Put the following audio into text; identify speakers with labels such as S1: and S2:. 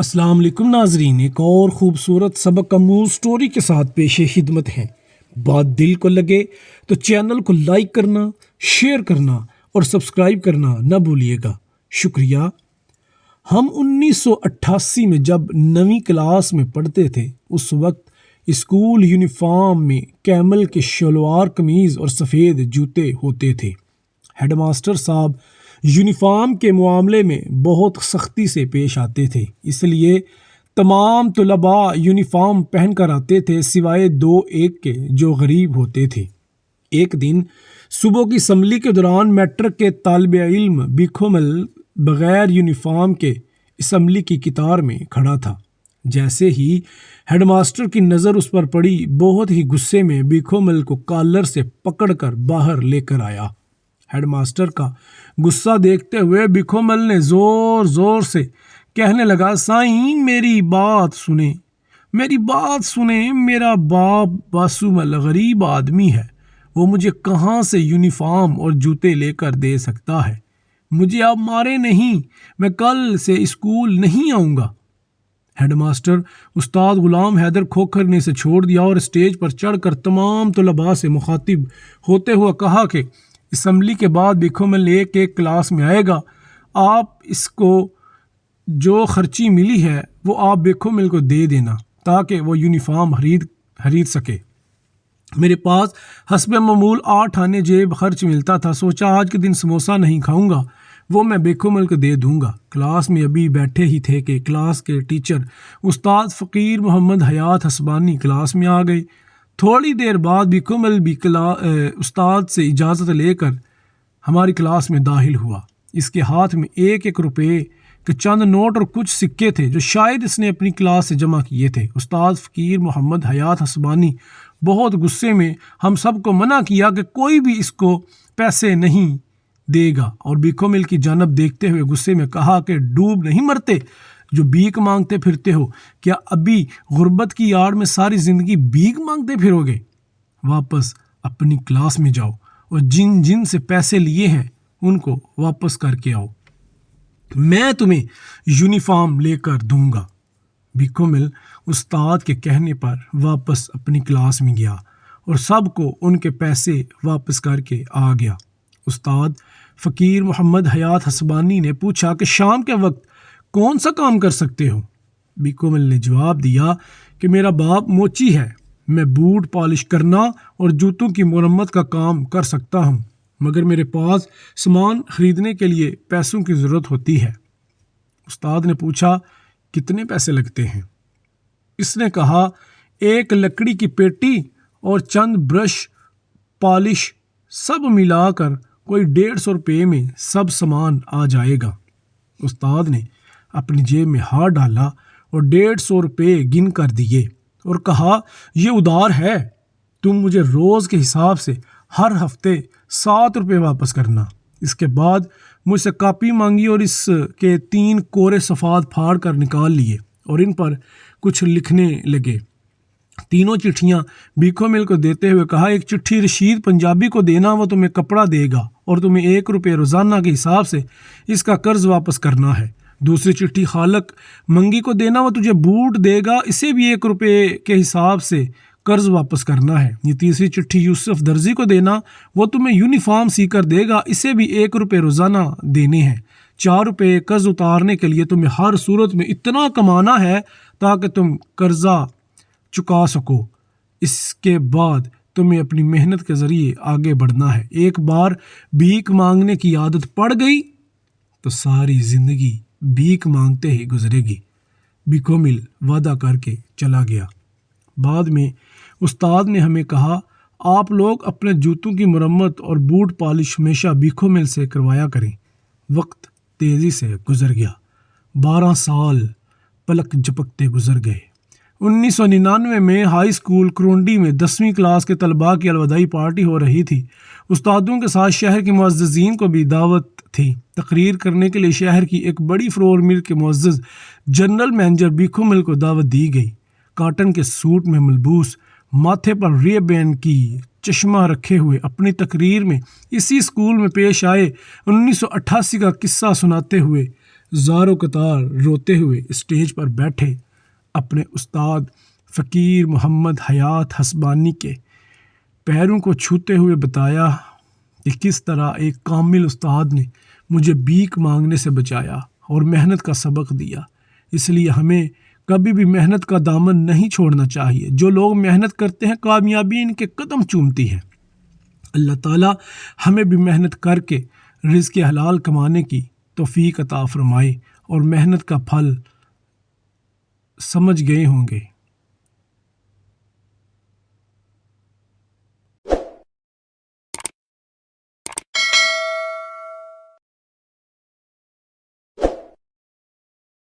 S1: السلام علیکم ناظرین، ایک اور خوبصورت سبق آموز سٹوری کے ساتھ پیش خدمت ہیں۔ بات دل کو لگے تو چینل کو لائک کرنا، شیئر کرنا اور سبسکرائب کرنا نہ بھولیے گا، شکریہ۔ ہم 1988 میں جب 9ویں کلاس میں پڑھتے تھے، اس وقت اسکول یونیفارم میں کیمل کے شلوار قمیض اور سفید جوتے ہوتے تھے۔ ہیڈ ماسٹر صاحب یونیفارم کے معاملے میں بہت سختی سے پیش آتے تھے، اس لیے تمام طلباء یونیفارم پہن کر آتے تھے سوائے 2-1 کے جو غریب ہوتے تھے۔ ایک دن صبح کی اسمبلی کے دوران میٹرک کے طالب علم بیکھومل بغیر یونیفارم کے اسمبلی کی قطار میں کھڑا تھا۔ جیسے ہی ہیڈ ماسٹر کی نظر اس پر پڑی، بہت ہی غصے میں بیکھومل کو کالر سے پکڑ کر باہر لے کر آیا۔ ہیڈ ماسٹر کا غصہ دیکھتے ہوئے بیکھومل نے زور زور سے کہنے لگا، سائن میری بات سنیں، میرا باپ باسمل غریب آدمی ہے، وہ مجھے کہاں سے یونیفارم اور جوتے لے کر دے سکتا ہے؟ مجھے آپ مارے نہیں، میں کل سے اسکول نہیں آؤں گا۔ ہیڈ ماسٹر استاد غلام حیدر کھوکھر نے اسے چھوڑ دیا اور اسٹیج پر چڑھ کر تمام طلباء سے مخاطب ہوتے ہوئے کہا کہ اسمبلی کے بعد بیکھومل ایک کلاس میں آئے گا، آپ اس کو جو خرچی ملی ہے وہ آپ بیکھومل کو دے دینا تاکہ وہ یونیفارم خرید سکے۔ میرے پاس حسب معمول 8 آنے جیب خرچ ملتا تھا، سوچا آج کے دن سموسہ نہیں کھاؤں گا، وہ میں بیکھومل کو دے دوں گا۔ کلاس میں ابھی بیٹھے ہی تھے کہ کلاس کے ٹیچر استاد فقیر محمد حیات حسبانی کلاس میں آ گئے۔ تھوڑی دیر بعد بیکھومل بھی استاد سے اجازت لے کر ہماری کلاس میں داخل ہوا۔ اس کے ہاتھ میں 1 روپے کے چند نوٹ اور کچھ سکے تھے جو شاید اس نے اپنی کلاس سے جمع کیے تھے۔ استاد فقیر محمد حیات حسبانی بہت غصے میں ہم سب کو منع کیا کہ کوئی بھی اس کو پیسے نہیں دے گا، اور بیکھومل کی جانب دیکھتے ہوئے غصے میں کہا کہ ڈوب نہیں مرتے جو بھیک مانگتے پھرتے ہو، کیا ابھی غربت کی آڑ میں ساری زندگی بھیک مانگتے پھرو گے؟ واپس اپنی کلاس میں جاؤ اور جن جن سے پیسے لیے ہیں ان کو واپس کر کے آؤ، میں تمہیں یونیفارم لے کر دوں گا۔ بیکھومل استاد کے کہنے پر واپس اپنی کلاس میں گیا اور سب کو ان کے پیسے واپس کر کے آ گیا۔ استاد فقیر محمد حیات حسبانی نے پوچھا کہ شام کے وقت کون سا کام کر سکتے ہو؟ بیکھومل نے جواب دیا کہ میرا باپ موچی ہے، میں بوٹ پالش کرنا اور جوتوں کی مرمت کا کام کر سکتا ہوں، مگر میرے پاس سامان خریدنے کے لیے پیسوں کی ضرورت ہوتی ہے۔ استاد نے پوچھا کتنے پیسے لگتے ہیں؟ اس نے کہا 1 لکڑی کی پیٹی اور چند برش پالش، سب ملا کر کوئی 150 روپے میں سب سامان آ جائے گا۔ استاد نے اپنی جیب میں ہاتھ ڈالا اور 150 روپے گن کر دیے اور کہا یہ ادھار ہے، تم مجھے روز کے حساب سے ہر ہفتے 7 روپے واپس کرنا۔ اس کے بعد مجھ سے کاپی مانگی اور اس کے 3 کورے صفحات پھاڑ کر نکال لیے اور ان پر کچھ لکھنے لگے۔ تینوں چٹھیاں بیکھومل کو دیتے ہوئے کہا، ایک چٹھی رشید پنجابی کو دینا، وہ تمہیں کپڑا دے گا اور تمہیں 1 روپے روزانہ کے حساب سے اس کا قرض واپس کرنا ہے۔ دوسری چٹھی خالق منگی کو دینا، وہ تجھے بوٹ دے گا، اسے بھی 1 روپے کے حساب سے قرض واپس کرنا ہے۔ یہ تیسری چٹھی یوسف درزی کو دینا، وہ تمہیں یونیفارم سی کر دے گا، اسے بھی 1 روپے روزانہ دینے ہیں۔ 4 روپے قرض اتارنے کے لیے تمہیں ہر صورت میں اتنا کمانا ہے تاکہ تم قرضہ چکا سکو، اس کے بعد تمہیں اپنی محنت کے ذریعے آگے بڑھنا ہے۔ ایک بار بھیک مانگنے کی عادت پڑ گئی تو ساری زندگی بھیک مانگتے ہی گزرے گی۔ بیکھومل وعدہ کر کے چلا گیا۔ بعد میں استاد نے ہمیں کہا، آپ لوگ اپنے جوتوں کی مرمت اور بوٹ پالش ہمیشہ بیکھومل سے کروایا کریں۔ وقت تیزی سے گزر گیا، 12 سال پلک جھپکتے گزر گئے۔ 1999 میں ہائی اسکول کرونڈی میں 10ویں کلاس کے طلباء کی الوداعی پارٹی ہو رہی تھی۔ استادوں کے ساتھ شہر کے معززین کو بھی دعوت تھی۔ تقریر کرنے کے لیے شہر کی ایک بڑی فلور مل کے معزز جنرل مینیجر بیکھومل کو دعوت دی گئی۔ کاٹن کے سوٹ میں ملبوس، ماتھے پر ریبین کی چشمہ رکھے ہوئے اپنی تقریر میں اسی اسکول میں پیش آئے 1988 کا قصہ سناتے ہوئے زاروں قطار روتے ہوئے اسٹیج پر بیٹھے اپنے استاد فقیر محمد حیات حسبانی کے پیروں کو چھوتے ہوئے بتایا کہ کس طرح ایک کامل استاد نے مجھے بھیک مانگنے سے بچایا اور محنت کا سبق دیا۔ اس لیے ہمیں کبھی بھی محنت کا دامن نہیں چھوڑنا چاہیے۔ جو لوگ محنت کرتے ہیں کامیابی ان کے قدم چومتی ہے۔ اللہ تعالیٰ ہمیں بھی محنت کر کے رزق حلال کمانے کی توفیق عطا فرمائے اور محنت کا پھل سمجھ گئے ہوں گے۔